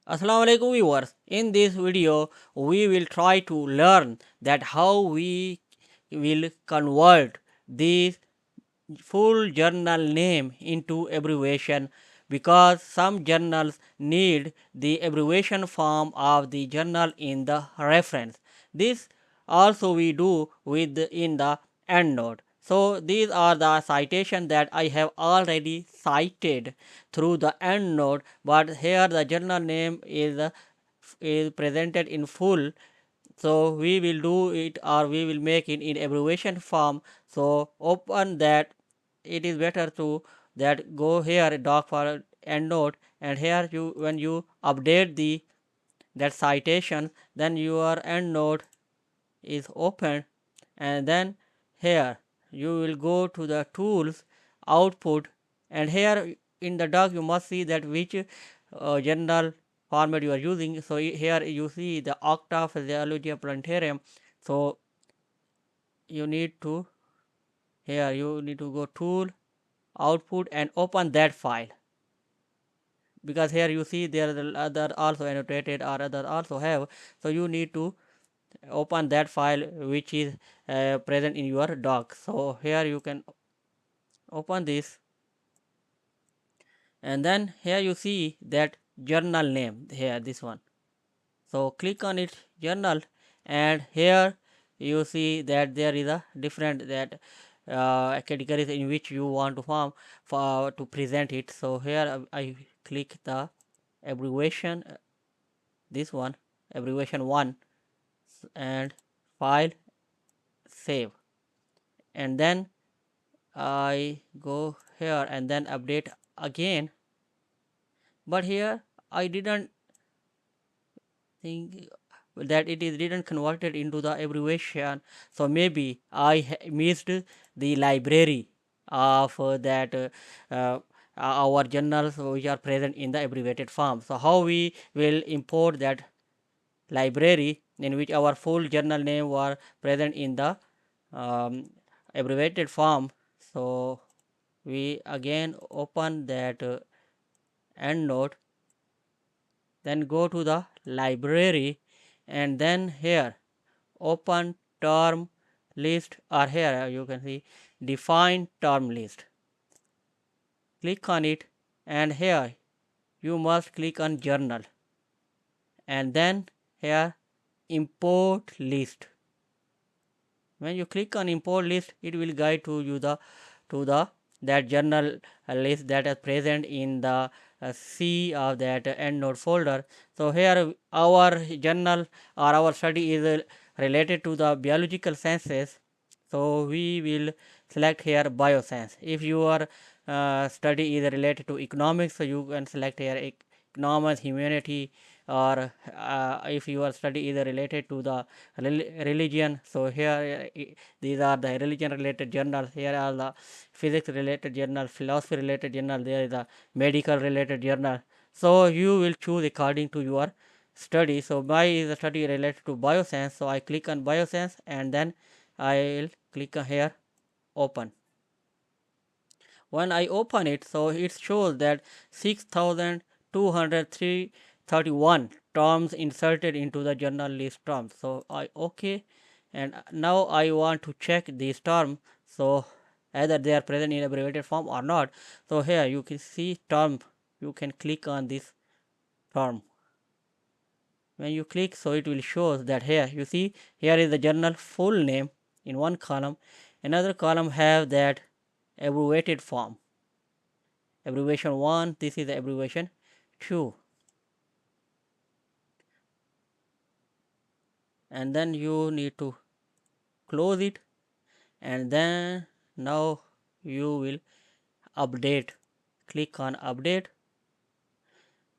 Assalamu alaikum viewers. In this video, we will try to learn that how we will convert this full journal name into abbreviation, because some journals need the abbreviation form of the journal in the reference. This also we do with in the EndNote. So these are the citations that I have already cited through the EndNote, but here the journal name is presented in full. So we will do it, or we will make it in abbreviation form. So open that. It is better to that go here doc for EndNote, and here you, when you update the that citation, then your EndNote is open, and then here you will go to the tools output, and here in the doc you must see that which journal format you are using. So here you see the octa physiologia plantarum. So you need to, here you need to go tool output and open that file, because here you see there are other also annotated or other also have. So you need to open that file which is present in your doc. So here you can open this, and then here you see that journal name, here this one. So click on it, journal, and here you see that there is a different that categories in which you want to form for to present it. So here I click the abbreviation, this one, abbreviation 1, and file, save, and then I go here and then update again. But here I didn't think that it is didn't converted into the abbreviation. So maybe I missed the library of that our journals which are present in the abbreviated form. So how we will import that library in which our full journal name were present in the um, abbreviated form. So we again open that EndNote, then go to the library, and then here open term list, or here you can see define term list. Click on it, and here you must click on journal, and then here import list. When you click on import list, it will guide to you the that journal list that is present in the C of that EndNote folder. So here our journal or our study is related to the biological sciences. So we will select here bioscience. If your study is related to economics, so you can select here economics, humanity, or if your study is related to the religion, so here these are the religion related journals. Here are the physics related journal, philosophy related journal, there is a medical related journal. So you will choose according to your study. So my is a study related to bioscience, so I click on bioscience, and then I will click on here open. When I open it, so it shows that 6231 terms inserted into the journal list terms. So I okay, and now I want to check these terms, so either they are present in abbreviated form or not. So here you can see term, you can click on this term. When you click, so it will show that here you see here is the journal full name in one column, another column have that abbreviated form, abbreviation 1, this is the abbreviation 2, and then you need to close it, and then now you will update, click on update,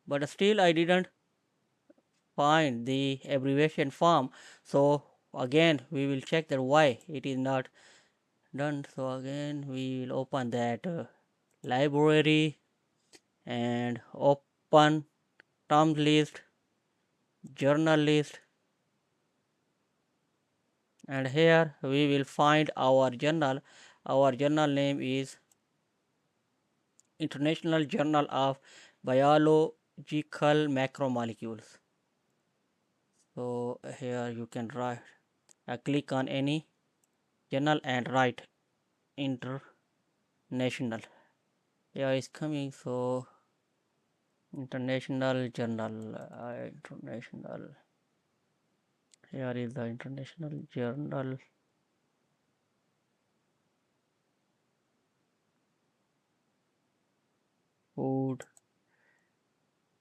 but still I didn't find the abbreviation form. So again we will check that why it is not done. So again we will open that library and open term list, journal list, and here we will find our journal. Our journal name is International Journal of Biology biological macromolecules. So here you can write, click on any journal and write international. Yeah, it's coming. So international journal, international. Here is the international journal. Food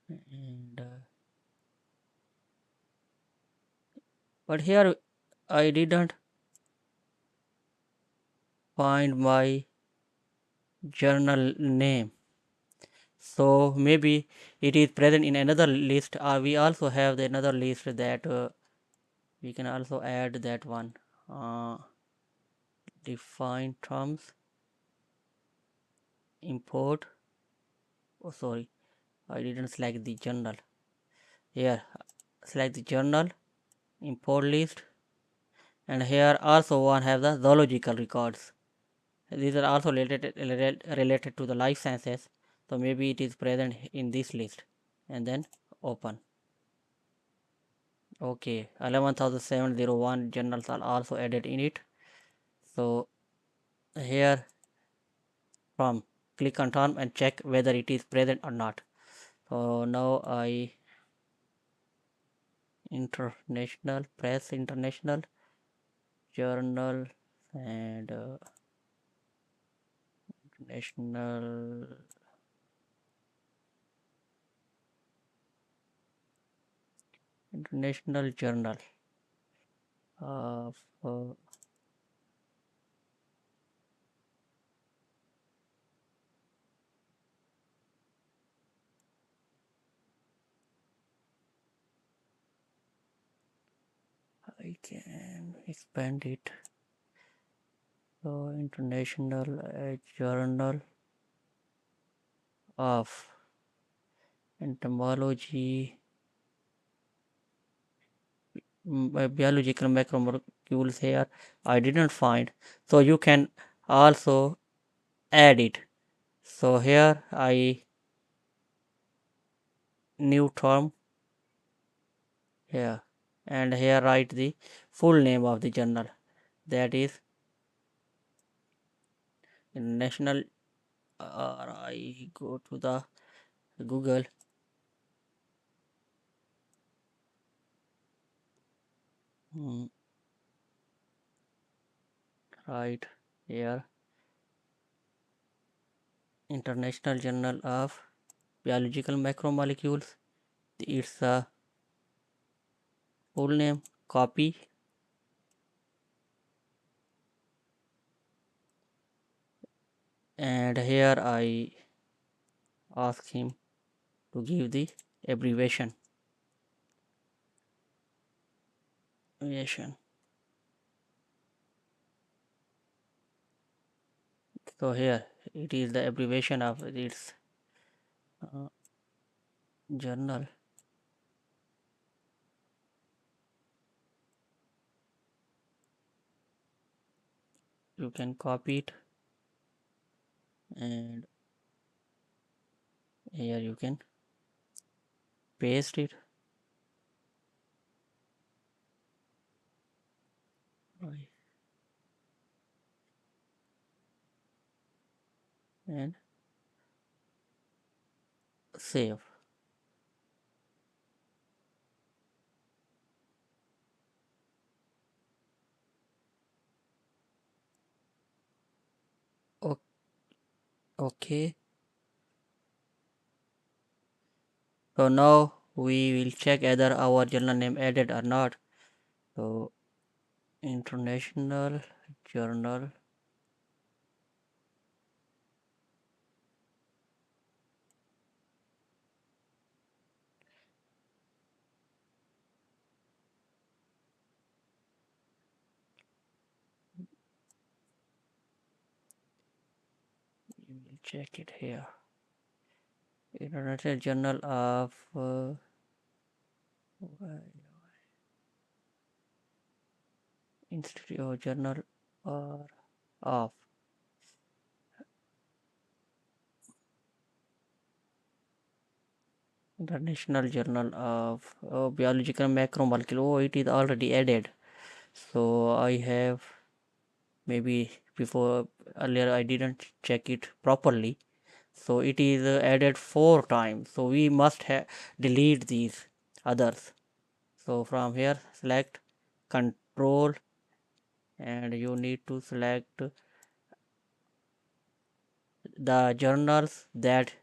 and but here I didn't find my journal name, so maybe it is present in another list, or we also have the another list that we can also add that one. Define terms, import. Oh, sorry, I didn't select the journal. Here, select the journal, import list, and here also one have the zoological records. These are also related to the life sciences, so maybe it is present in this list, and then open. Okay, 11,701 journals are also added in it. So here from click on term and check whether it is present or not. So now I international press, international journal, and international international journal of I can expand it. So international journal of entomology, biological macromolecules. Here I didn't find, so you can also add it. So here I new term here, and here write the full name of the journal, that is international. I go to the Google. Right here, International Journal of Biological Macromolecules. It's a full name. Copy, and here I ask him to give the abbreviation. So here it is the abbreviation of its uh, journal. You can copy it, and here you can paste it. Right. And save. Okay. So now we will check whether our journal name added or not. So International Journal we will check it here. International Journal of Institute of Journal or of International Journal of Biological Macromolecule. Oh, it is already added. So I have maybe before earlier I didn't check it properly. So it is added 4 times. So we must delete these others. So from here select control and you need to select the journals that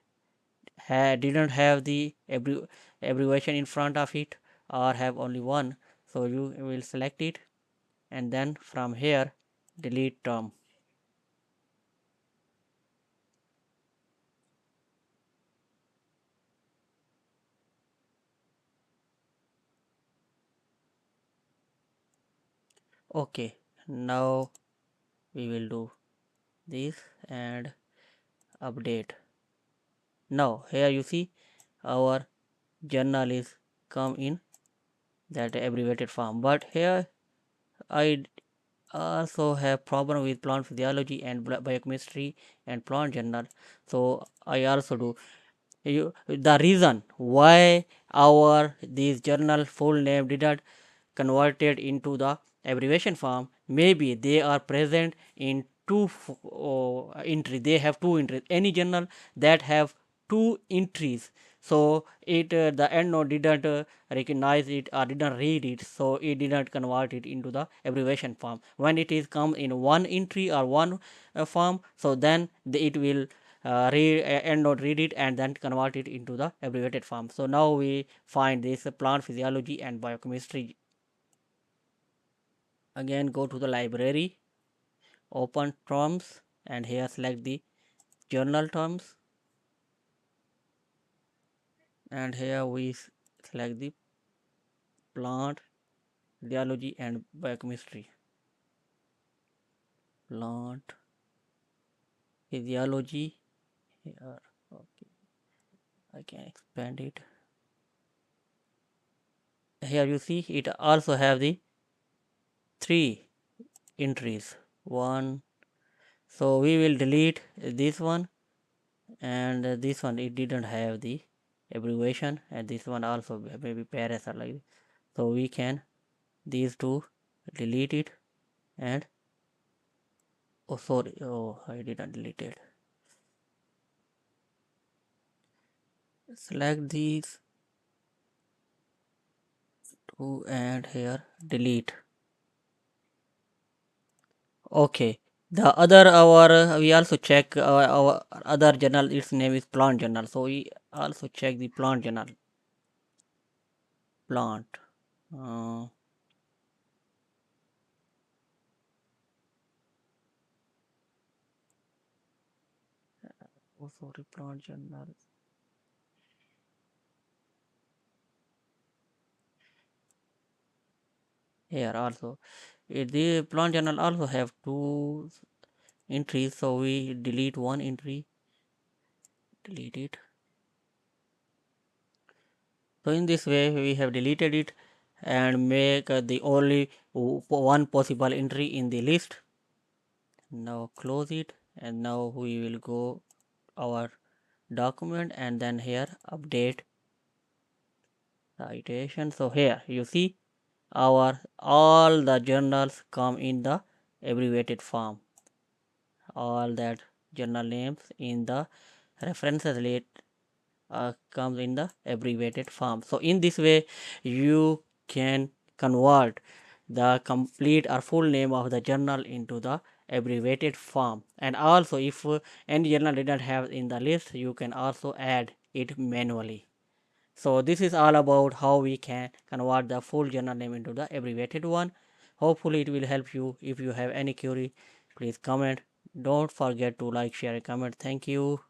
didn't have the abbreviation in front of it or have only one. So you will select it and then from here delete term. Okay, now we will do this and update. Now here you see our journal is come in that abbreviated form, but here I also have problem with plant physiology and biochemistry and plant journal. So I also do the reason why our this journal full name didn't converted into the abbreviation form, maybe they are present in two entries. They have two entries. Any journal that have two entries, so it the EndNote didn't recognize it or didn't read it, so it didn't convert it into the abbreviation form. When it is come in one entry or one form, so then it will EndNote read it and then convert it into the abbreviated form. So now we find this plant physiology and biochemistry. Again go to the library, open terms and here select the journal terms and here we select the plant physiology and biochemistry. Plant physiology here. Okay, I can expand it. Here you see it also have the 3 entries. One, so we will delete this one and this one it didn't have the abbreviation and this one also maybe paras or like this. So we can these two delete it and oh sorry, oh I didn't delete it. Select these two and here delete. Okay, the other our we also check our other journal, its name is plant journal, so we also check the plant journal. Plant oh sorry, plant journal. Here also the plant journal also have 2 entries, so we delete one entry, delete it. So in this way we have deleted it and make the only one possible entry in the list. Now close it and now we will go our document and then here update citation. So here you see our all the journals come in the abbreviated form, all that journal names in the references list comes in the abbreviated form. So in this way you can convert the complete or full name of the journal into the abbreviated form. And also if any journal didn't have in the list, you can also add it manually. So this is all about how we can convert the full journal name into the abbreviated one. Hopefully it will help you. If you have any query, please comment. Don't forget to like, share and comment. Thank you.